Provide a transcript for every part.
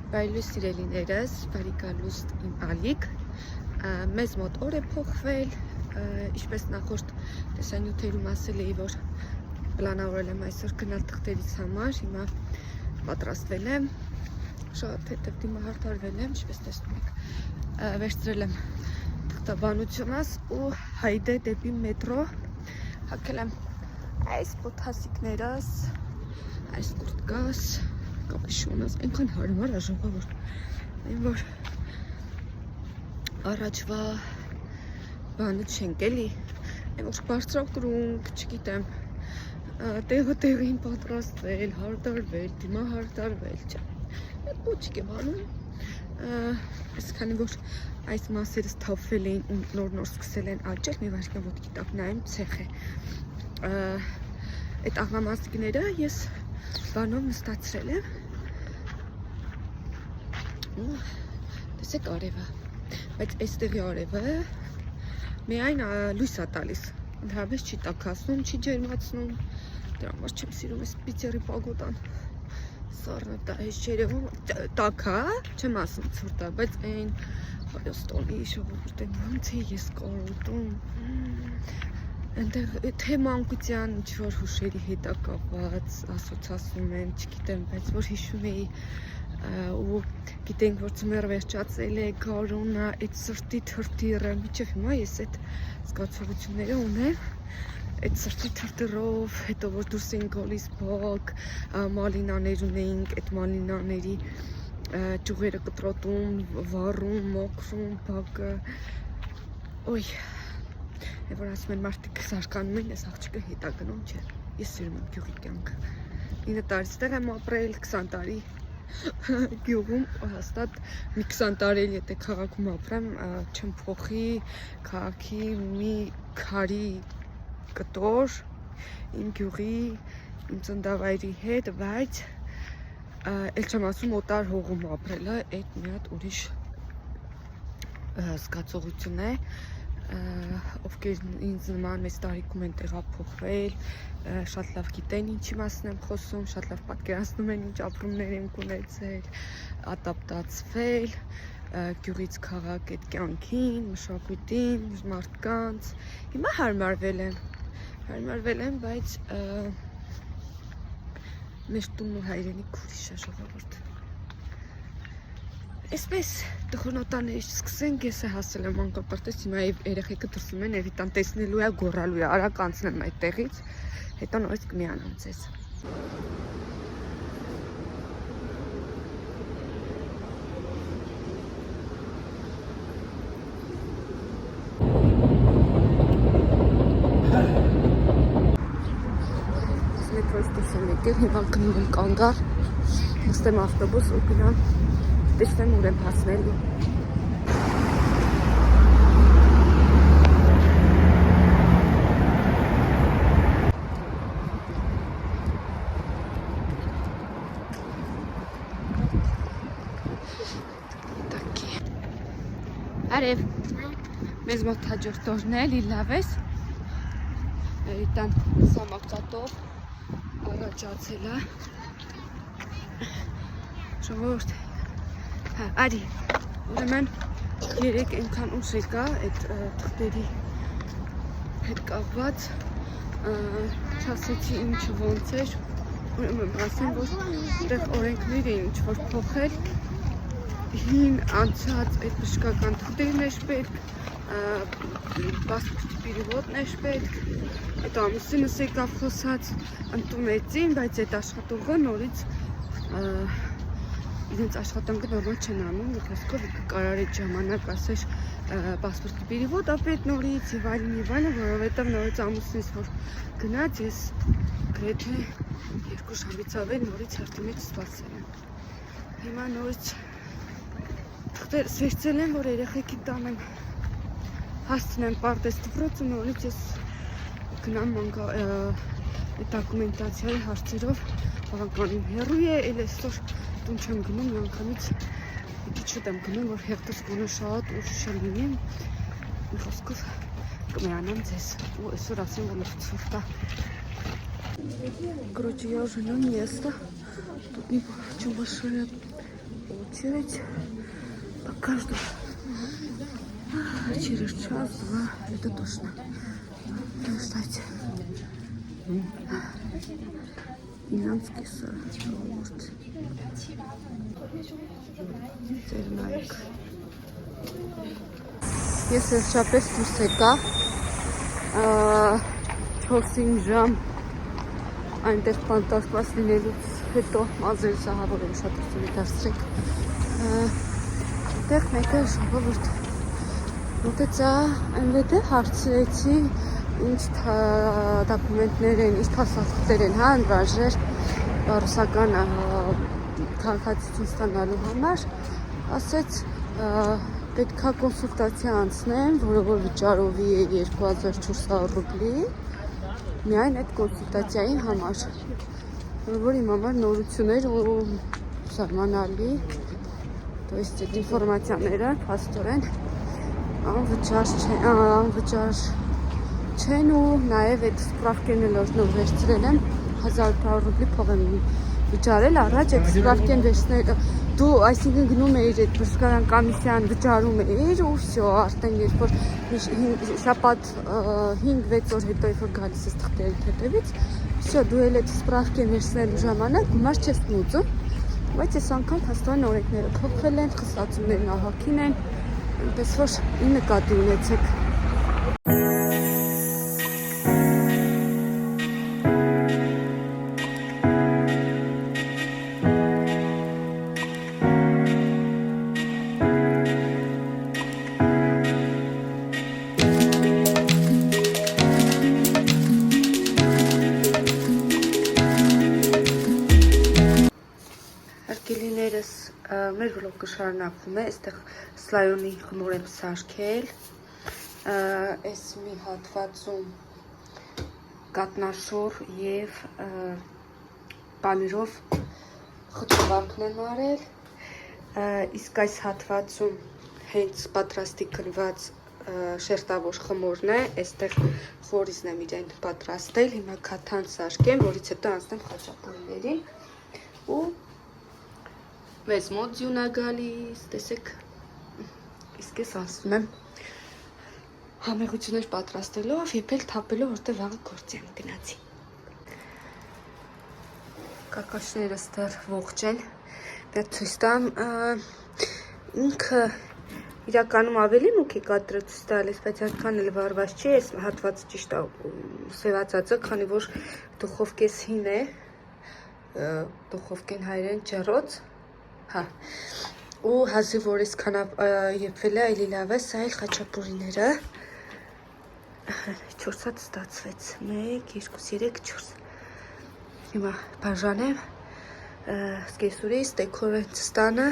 Բարի սիրելիներս, բարի գալուստ իմ ալիք, մեզ մոտ օր է փոխվել, ինչպես նախորդ տեսանյութերում ասել էի, որ պլանավորել եմ այսօր գնալ թղթերից համար, հիմա պատրաստվել եմ, շատ հետև դիմահարդարվել եմ, ինչպես տեսնում եք, վերցրել եմ թղթաբանությունս ու հայդե դեպի մետրո, հագել եմ այս պոթասիկներս, այս կուրտկաս, կապշոնս, այնքան հարմար է ժողովուրդ, այն որ առաջվա բանը չենք էլի, այն որ բարձրակրունկ, չգիտեմ, տեղին պատրաստվել, հարդարվել, դիմահարդարվել, չէ, այդ ոչիկ եմ անում, ես քանի որ այս մասերս թափվել էին ու նոր սկսել են աճել, մի վարքան ոտքի տակ նայեմ ցեխ է, այդ աղամասիկները ես բանով նստացրել եմ, տեսեք արևը, բայց այստեղի արևը միայն լույս է տալիս, ընդհանրապես չի տաքացնում, չի ջերմացնում, դրա համար չեմ սիրում այս պիցերի պագոտան, սառնը դա այս չերևում, տաք է, չեմ ասում ցուրտ է, բայց այն Հայաստանի ժողովուրդ են ոնց է ես կարոտում, այնտեղ թե մանկության ինչ-որ հուշերի հետ կապված ասոցացում եմ, չգիտեմ, բայց որ հիշում էի ու գիտենք, որ ձմեռ վերջացել է, գարունը, այդ սրտի թրթիռը, մինչև հիմա ես այդ զգացողությունները ունեմ, այդ սրտի թրթիռով, հետո որ դուրս էինք գալիս բակ, մալինաներ ունեինք, այդ մալինաների ճյուղերը կտրոտում, վառում, մոքրում, բակը, օյ, որ ասում են մարդիկ զարգանում են, ես աղջիկը հետա գնում, չէ, ես սիրում եմ գյուղի կյանքը, 9 տարի ստեղ եմ ապրել, 20 տարի գյուղում, հաստատ մի 20 տարի էլ եթե քաղաքում ապրեմ, չեմ փոխի քաղաքի մի քարի կտոր, իմ գյուղի, իմ ծննդավայրի հետ, բայց էլ չեմ ասում օտար հողում ապրելը, այդ մի հատ ուրիշ զգացողություն է, ովքեր ինձ նման մեծ տարիքում են տեղափոխվել, շատ լավ գիտեն ինչի մասին եմ խոսում, շատ լավ պատկերացնում են ինչ ապրումներ եմ ունեցել, ադապտացվել, գյուղից քաղաք այդ կյանքին, մշակույթին, մարդկանց, հիմա հարմարվել եմ, բայց մեր տունն ու հայրենիք ուրիշ է ժողովուրդ։ Այսպես տխրնոտաներից սկսենք, ես է հասել եմ մանկապարտեզ, հիմա երեխեքը դրսում են, Էվիտան տեսնելու է, գոռալու է, արագ անցնեմ այդտեղից, հետո նորից կմիանամ ձեզ։ Մետրոյից դուրս եմ եկել, հիմա գնում եմ կանգառ, նստեմ ավտոբուս ու գնամ տեսնեմ ուր եմ հասնելու։ Արև, մեզ մոտ հաջորդ օրն է, լավ ես, Էրիտան սամակատով առաջացել է, ժողովուրդ, արի, ուրեմն 3 այնքան ուշ եկա այդ թղթերի հետ կապված, չասեցի ինչ ոնց էր, ուրեմն ասեմ, որ այդտեղ օրենքներ էին ինչ-որ փոխել, հին անցած այդ բժշկական թղթերն էր պետք, պասպորտի պիրիվոտն էր պետք, այդ ամուսինս եկավ խոսած, ընդունեցին, բայց այդ աշխատողը նորից իրենց աշխատանքը նորմալ չեն անում, խոսքով կարար այդ ժամանակ ասեր պասպորտի պիրիվոտ ապետ նորից եւ այլն, որովհետեւ նորից ամուսինս որ գնաց, ես գրեթե 2 ժամից ավել նորից հերթի մեջ սպասել եմ։ Հիմա նորից թղթերս վերցել եմ, որ երեխեքի տանեմ հասցնեմ պարտեզ դպրոց ու նորից ես գնամ այդ դոկումենտացիայի հարցերով բավականին հեռու է, էլ այսօր տուն չեմ գնում, միանգամից պիտի շուտ եմ գնում, որ հերթս գոնե շատ ուշ չլինի, մի խոսքով կմիանամ ձեզ ու այսօր ասեմ, որ լավ ցուրտ է։ Короче, я уже на место. Тут не почему машина получилось. Пока что через час-два это точно. Кстати, иранский сыр. Термайк. Если շապես դուրս եկա 4-5 ժամ այնտեղ պանտարկված լինելուց հետո մազերս ահավոր եմ շատ ուսումի դարձրեք այդտեղ մեկը ժողովուրդ մոտեցա այնտեղ հարցրեցի ինչ դոկումենտներ են, ինչ փաստաթղթեր են անհրաժեշտ ռուսական քաղաքացիություն ստանալու համար ասեց պետքա կոնսուլտացիա անցնեմ, որը որ վճարովի է 2400 ռուբլի, միայն այդ կոնսուլտացիայի համար, որ իմ համար նորություններ ու զարմանալի, то есть այդ ինֆորմացիաները փաստորեն անվճար չեն ու նաև այդ սպրավկեն որ վերցրել եմ 1800 ռուբլի փող եմ վճարել առաջ այդ սպրավկեն վերցնել դու այսինքն գնում էիր այդ բժշկական կոմիսիան վճարում էիր ու всё արդեն երբ որ շաբաթ 5-6 օր հետո երբ որ գալիս ես թղթերի հետևից всё դու էլ այդ սպրավկեն վերցնելու ժամանակ գումար չես մուծում բայց այս անգամ հաստատ օրենքները փոխվել են խստացումներն ահագին են այնպես որ ի նկատի ունեցեք մեր վլոգը շարունակվում է, այստեղ սլայոնի խմոր եմ սարքել, այս մի հատվածում կատնաշոր և պանիրով խճվարկն եմ արել, իսկ այս հատվածում հենց պատրաստի կնված շերտավոր խմորն է, այստեղ խորիզն եմ իրեն պատրաստել, հիմա քաթան սարքեմ, որից հետո անցնեմ խաչապուրիներին ու Մեզ մոտ ձյուն է գալիս, տեսեք, իսկ ես ասում եմ համեղություններ պատրաստելով, եփել թափելով, որտեղ վաղը գործի եմ գնացի։ Կակաշներս դեռ ողջ են, դա ցույց տամ, ինքը իրականում ավելի մուկ է կադրը ցույց տալիս, բայց այդքան էլ վարված չի, այս հատվածը ճիշտ է սևացածը, քանի որ դուխովկես հին է, դուխովկեն հայերեն ջեռոց Հա, ու հազիվ որ այսքան եփվել է, այլի լավ է, սա էլ խաչապուրիները 4 հատ ստացվեց, 1, 2, 3, 4 Հիմա բաժանեմ, սկեսուրի, ստեքորենց ստանը,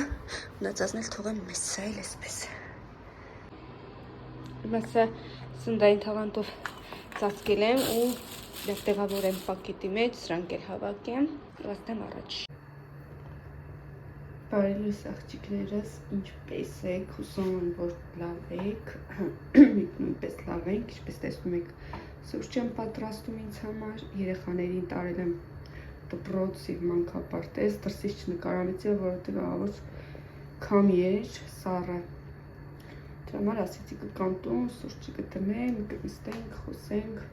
ունացածն էլ թողեմ մեզ, սա էլ այսպես Հիմա սա սնդային թաղանթով ծածկել եմ ու տեղավորեմ պակետի մեջ, սրանք էլ հավաքեմ, վաստեմ առաջ Բարելույս աղջիկներս, ինչպես եք, հուսում եմ, որ լավ եք, նույնպես լավ ենք, ինչպես տեսնում եք, սուրճ եմ պատրաստում ինձ համար, երեխաներին տարել եմ դպրոց և մանկապարտեզ, դրսից չնկարանեցի, որովհետև ահավոր քամի էր, սառը, դրա համար ասեցի կգամ տուն, սուրճը կդնեմ, կնստենք, խոսենք,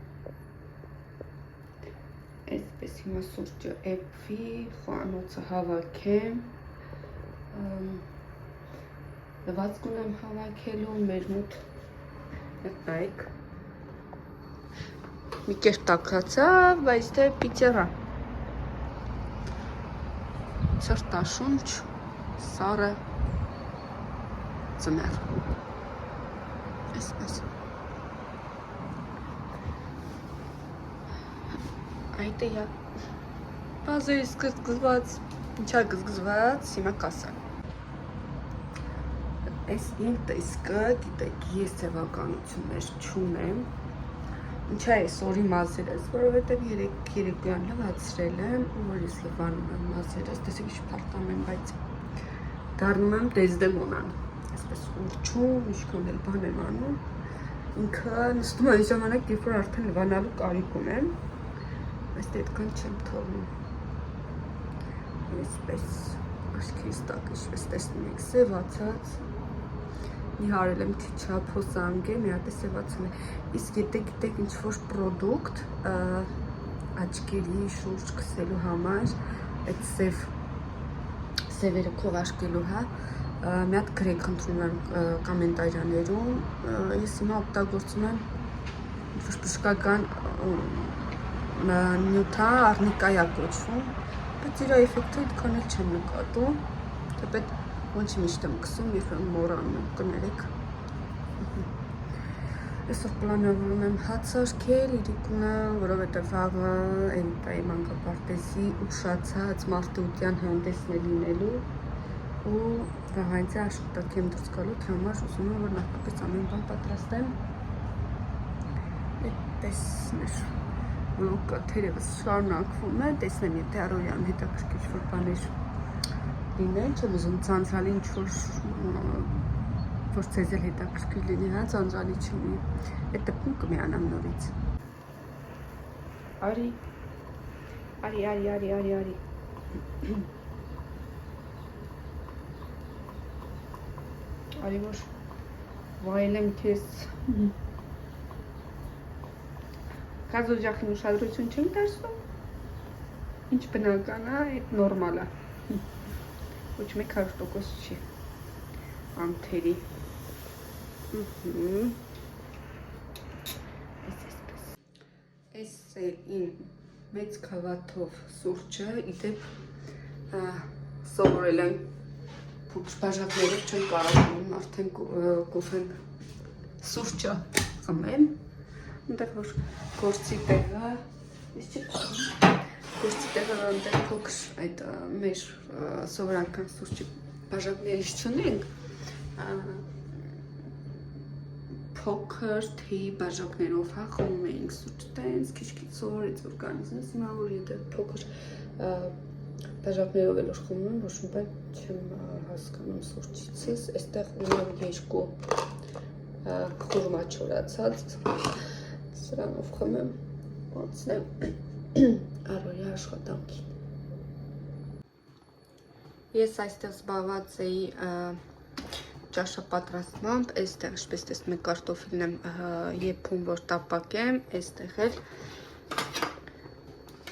այսպես հիմա սուրճը էփվի, խոհանոցը հավաքեմ Լվացք ունեմ հավաքելու, մեր մոտ նայեք մի կերպ տաքացավ, բայց դե պիցերա Ցրտաշունչ, սառը ձմեռ Այսպես Այդ է բազերից գզգզված Ինչա գզգզված, հիմա կասեմ Այս իմ տեսկը, գիտեք, ես ձևականություններ չունեմ Ինչա ես օրի մազերս, որովհետև երեկոյան լվացրել եմ ու որ ես լվանում եմ մազերս, տեսեք ինչ պարտամ եմ, բայց դառնում եմ դեզդեմոնան Այսպես ուրչում, ինչքան էլ բան եմ անում Ինքը նստում այն ժամանակ, երբ որ արդեն լվանալու կարիք ունեմ Բայց դե այդքան չեմ թողնում Այսպես, աշկի քրիստակ ինչպես տեսնում եք, սևացած։ Մի հարել եմ թիչապ հոսանգ է, մի հատ է սևացել է։ Իսկ եթե գիտեք ինչ-որ պրոդուկտ աչքերի շուրջ քսելու համար, այդ սևերը քողաշկելու, հա, մի հատ գրեք խնդրում եմ կոմենտարիաներում, ես հիմա օգտագործում եմ ինչ-որ բժշկական նյութա արնիկայա կոչվում, բայց իր էֆեկտը այդքան էլ չեմ նկատում, թեպետ ոնց միշտ եմ կսում, երբ եմ մոռանում եմ, կներեք։ Այսօր պլանավորում եմ հաց արկել Իրիկունը, որովհետև վաղը Էրիկայի մանկապարտեզի ուշացած մարտուտյան հանդեսն է լինելու ու վաղանցի աշխատանք եմ դուրս գալու, դրա համար ուզում եմ, որ նախապես ամեն բան պատրաստեմ։ Այդպես մեր վլոգը թերևս շարունակվում է, տեսնեմ եթե առօրյան հետաքրքիր որ բաներ լինեն, չեմ ուզում ցանցալի ինչ-որ որ ձեզ էլ հետաքրքիր լինի, հա, ցանցալի չլինի, այդ դեպքում կմիանամ նորից։ Արի Արի որ վայելեմ քեզ։ Կազո ջախին ուշադրություն չեմ դարձնում։ Ինչ բնական է, այդ նորմալ է։ Ոչ մեկ 100% չի անթերի։ Այս է իմ մեծ քավաթով սուրճը, իդեպ սովորել եմ բաժակներով չեմ կարողանում արդեն կոֆեն սուրճը խմեմ, այնտեղ որ գործի տեղը, ես չեմ գործի տեղը այնտեղ փոքր այդ մեր սովորական սուրճի բաժակներից չունենք, փոքր թեյի բաժակներով հա խմում էինք սուրճ, տենց քիչ-քիչ սովորեց օրգանիզմս, հիմա որ եթե փոքր բաժակներով էլ խմում եմ, ոչ մի բան չեմ հասկանում սուրճիցս, այստեղ ունեմ 2 խուրմա չորացած, սրանով խմեմ, անցնեմ առօրյա աշխատանքին։ Ես այստեղ զբաղված էի ճաշապատրաստմամբ, այստեղ ինչպես տեսնում եք կարտոֆիլն եմ եփում, որ տապակեմ, այստեղ էլ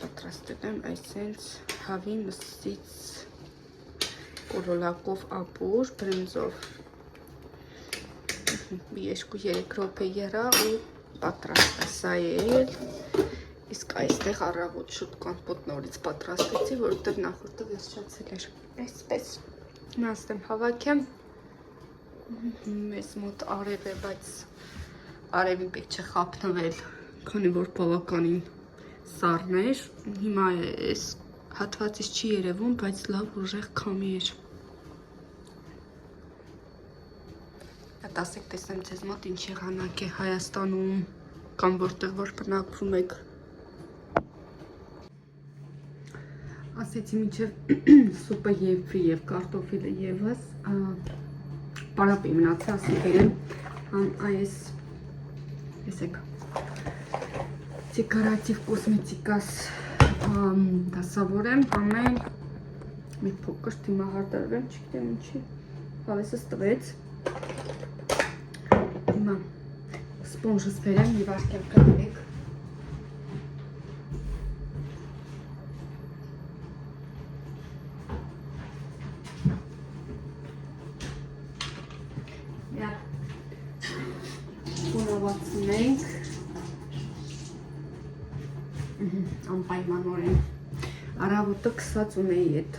պատրաստել եմ այսենց հավի մսից կոլոլակով ապուր, բրինձով 2-3 րոպե եղա ու պատրաստ է սա էլ, իսկ այստեղ առավոտ շուտ կամպոտ նորից պատրաստեցի, որովհետև նախորդը վերջացել էր, այսպես, նաստեմ հավաքեմ, մեզ մոտ արև է, բայց արևին պետք չէ խափնվել, քանի որ բավականին սառն էր, հիմա այս հատվածից չի երևում, բայց լավ ուժեղ քամի էր։ Տասեք տեսնեմ ձեզ մոտ ինչ եղանակ է Հայաստանում կամ որտեղ որ բնակվում եք։ Ասեցի մինչև սուպը եփվի եւ կարտոֆիլը եւս պարապ է մնացել, ասի բերեմ այս տեսեք Decorative Cosmeticas դասավորեմ, ամեն մի փոքր դիմահարդարվեմ, չգիտեմ ինչի, հավեսս տվեց։ Հիմա սպոնժս բերեմ և արկեմ կրվեք։ Կունավացնենք անպայմանորեն առավոտը կսած ունեի այդ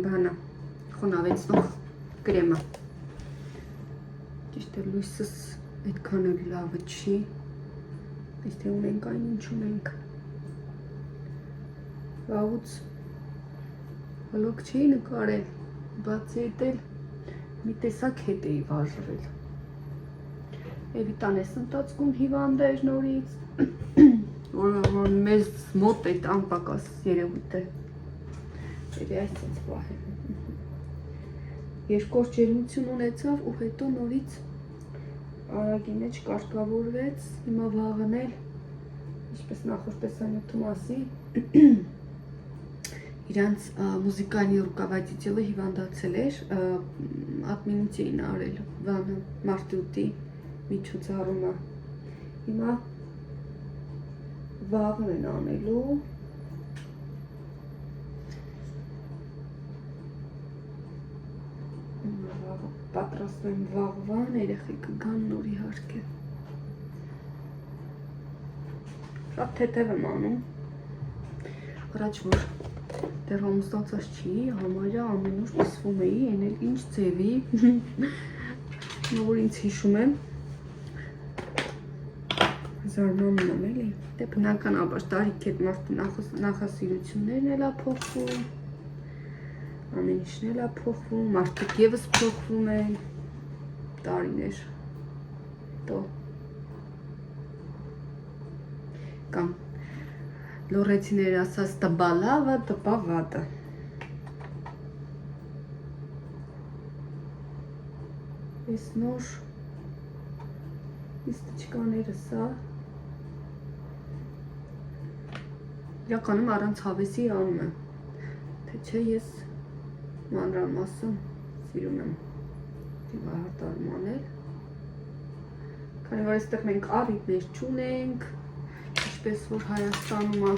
բանը խոնավեցնող կրեմը ճիշտ է լույսս այդքան էլ լավը չի այս թե ունենք այն ինչ ունենք վաղուց վլոգ չի նկարել բացի էդ էլ մի տեսակ հետ էի վարժվել Էվիտան ես ընթացքում հիվանդ էր նորից որ մեզ մոտ այդ անպակաս երևույթ է երևի այսպես պահեմ երկու օր ջերմություն ունեցավ ու հետո նորից արագի մեջ կարգավորվեց հիմա վաղն էլ ինչպես նախորդ տեսանյութում ասի իր իրանց մուզիկայնի руководителը հիվանդացել էր, ադմինություն էին արել վանը մարտուտի միջոցառումը։ Հիմա վաղն են անելու։ Պատրաստում եմ վաղվան, երեխեքը գան նոր իհարկե։ Շատ թեթև եմ անում։ Առաջ որ դեռ ամուսնացած չի, համարյա ամեն օր կիսվում էի, այն էլ ինչ ձևի, որ ինձ հիշում եմ, զարմանում եմ էլի, դե բնականաբար տարիք հետ մարդու նախասիրություններն էլ է փոխվում, ամեն ինչն էլ է փոխվում, մարդիկ ևս փոխվում են, տարիներ, հետո կամ լորեցիները ասած տպա լավը, տպա վատը։ Ես նոր իստիչկաները սա իրականում առանց հավեսի անում եմ, թե չէ ես մանրամասն սիրում եմ դիվահարտարում անել, քանի որ այստեղ մենք առիթներ չունենք, ինչպես որ Հայաստանում է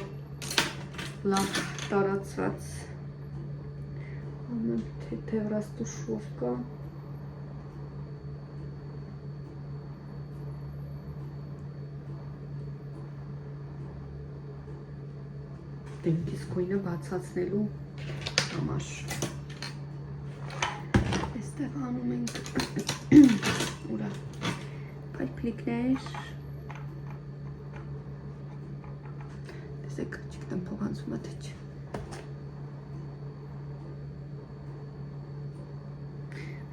լավ տարածված թեթև ռաստուշովկա։ Դիսկոինը բացացնելու համար։ Այստեղ անում ենք ուրա փայփլիկներ։ Տեսեք, չգիտեմ փոխանցում է թե չէ։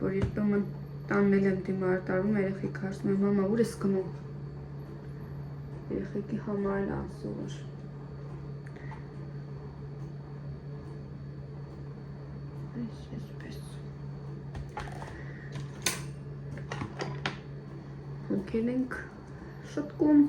Որ երբեմն տաննել եմ դիմահարտարում, երեխեքը հարցնում են, մամա, ուր ես գնում։ Երեխեքի համար էլ անսովոր։ Այսպես։ Հոնքեր ենք շտկում։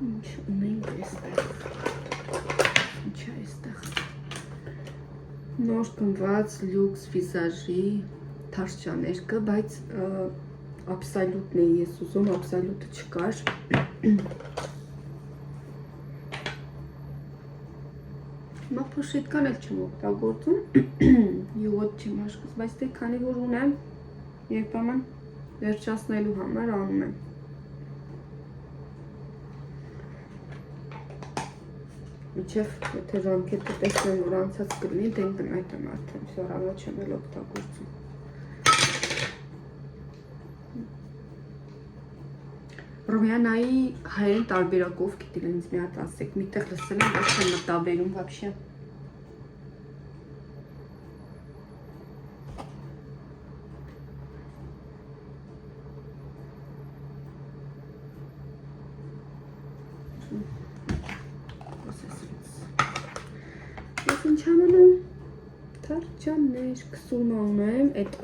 Ինչ ունենք այստեղ։ Ինչ է այստեղ։ Նոր գնված լյուքս վիզաժի թարշչաներ կա, բայց աբսոլյուտն էի ես ուզում, աբսոլյուտը չկար։ Հիմա փոշետկան էլ չեմ օգտագործում, յուղոտ չեմ աշխուս, բայց դե քանի որ ունեմ, երբեմն վերջացնելու համար անում եմ։ Միջև եթե ժամկետը տեսնեմ, որ անցած կլինի, դեն տնայտեմ արդեն, սորավա չեմ էլ օգտագործում։ Ռոմյանայի հայերեն տարբերակով գիտել ինձ մի հատ ասեք, միտեղ լսել եմ, բայց չեմ մտաբերում вообще։ Ես ինչ ամենում թարչաններ, կսուրմա ունեմ, այդ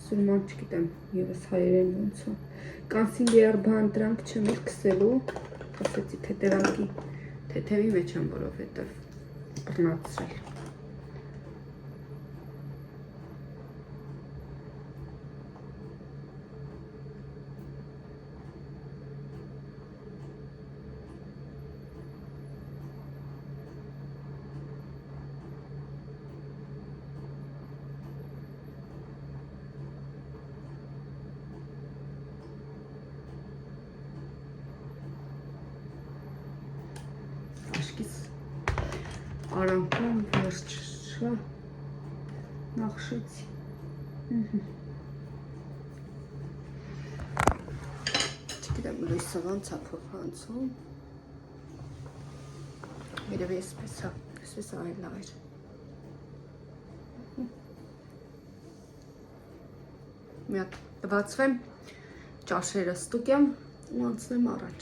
սուրման չգիտեմ, ևս հայերեն ոնց է։ Կանսիլիար բան դրանք չեմ էլ կսելու, ասեցի թեթևի մեջ եմ, որովհետև բռնացրել։ Արանքում վերջը նախշեցի։ Չգիտեմ լույսը ոնց է փոխանցում։ Երևի այսպես է, այսպես այլ էր։ Մի հատ բացվեմ, ճաշերը ստուգեմ ու անցնեմ առաջ։